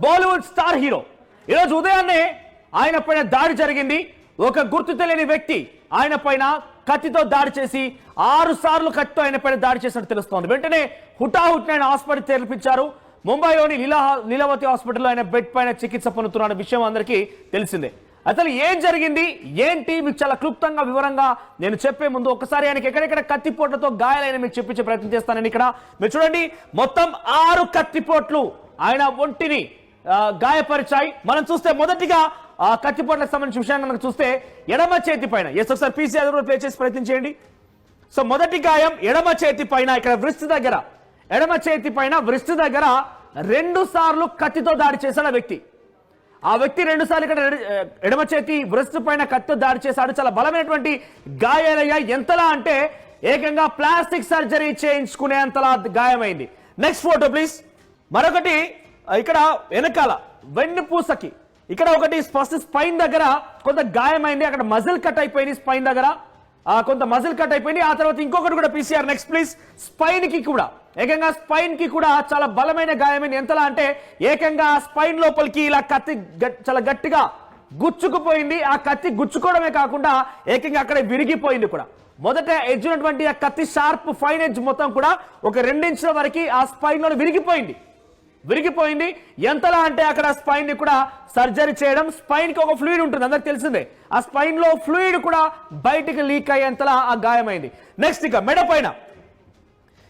Bollywood star hero ఈరోజు ఉదయాన్నే ఆయన పైన దాడి జరిగింది. ఒక గుర్తు తెలియని వ్యక్తి ఆయన పైన కత్తితో దాడి చేసి 6 సార్లు కత్తితో ఆయన పైన దాడి చేసినట్టు తెలుస్తోంది. వెంటనే హుటాహుటిన ఆయన హాస్పిటల్ చేర్పించారు. ముంబైలోని లీలావతి హాస్పిటల్లో ఆయన బెడ్ పైన చికిత్స పొందుతున్న విషయం అందరికీ తెలిసిందే. అసలు ఏం జరిగింది ఏంటి మీకు చాలా క్లుప్తంగా వివరంగా నేను చెప్పే ముందు ఒకసారి ఆయనకి ఎక్కడెక్కడ కత్తిపోట్లతో గాయాలైన మీకు చెప్పించే ప్రయత్నం చేస్తానని ఇక్కడ మీరు చూడండి. మొత్తం 6 కత్తిపోట్లు ఆయన ఒంటిని గాయపరిచాయి. మనం చూస్తే మొదటిగా కత్తిపోట్లకు సంబంధించిన విషయాన్ని మనకు చూస్తే ఎడమ చేతి పైన ఒకసారి పీసీఆర్ ప్లే చేసి ప్రయత్నం చేయండి. సో మొదటి గాయం ఎడమ చేతి పైన ఇక్కడ వ్రిస్ట్ దగ్గర ఎడమ చేతి పైన వ్రిస్ట్ దగ్గర 2 సార్లు కత్తితో దాడి చేశాడు ఆ వ్యక్తి. ఆ వ్యక్తి 2 సార్లు ఇక్కడ ఎడమ చేతి వ్రిస్ట్ పైన కత్తితో దాడి చేశాడు. చాలా బలమైనటువంటి గాయాలయ్యాయి. ఎంతలా అంటే ఏకంగా ప్లాస్టిక్ సర్జరీ చేయించుకునేంతలా గాయమైంది. Next photo please. మరొకటి ఇక్కడ వెనకాల వెన్నుపూసకి ఇక్కడ ఒకటి ఫస్ట్ స్పైన్ దగ్గర కొంత గాయమైంది. అక్కడ మజిల్ కట్ అయిపోయింది. స్పైన్ దగ్గర కొంత మజిల్ కట్ అయిపోయింది. ఆ తర్వాత ఇంకొకటి కూడా పీసీఆర్ నెక్స్ట్ ప్లీజ్. స్పైన్ కి కూడా ఏకంగా స్పైన్ కి కూడా చాలా బలమైన గాయమైంది. ఎంతలా అంటే ఏకంగా స్పైన్ లోపలికి ఇలా కత్తి చాలా గట్టిగా గుచ్చుకుపోయింది. ఆ కత్తి గుచ్చుకోవడమే కాకుండా ఏకంగా అక్కడ విరిగిపోయింది కూడా. మొదట ఎడ్జ్ ఉన్నటువంటి ఆ కత్తి షార్ప్ ఫైన్ ఎడ్జ్ మొత్తం కూడా ఒక 2 ఇంచుల వరకు ఆ స్పైన్ లో విరిగిపోయింది. ఎంతలా అంటే అక్కడ స్పైన్ ని కూడా సర్జరీ చేయడం. స్పైన్ కి ఒక ఫ్లూయిడ్ ఉంటుంది అందరికి తెలిసిందే. ఆ స్పైన్ లో ఫ్లూయిడ్ కూడా బయటికి లీక్ అయ్యేంతలా ఆ గాయమైంది. నెక్స్ట్ ఇక మెడ పైన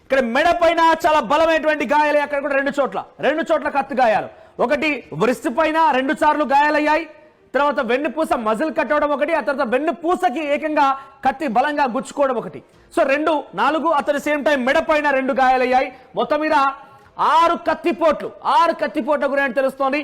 ఇక్కడ మెడ పైన చాలా బలమైనటువంటి గాయాలు. అక్కడ కూడా 2 చోట్ల కత్తి గాయాలు. ఒకటి వ్రిస్ట్ పైన 2 సార్లు గాయాలయ్యాయి. తర్వాత వెన్నుపూస మజిల్ కట్ అవడం ఒకటి. ఆ తర్వాత వెన్నుపూసకి ఏకంగా కత్తి బలంగా గుచ్చుకోవడం ఒకటి. So 2, 4 at the same time మెడ పైన 2 గాయాలయ్యాయి. మొత్తం మీద 6 కత్తిపోట్లు గురించి తెలుస్తోంది.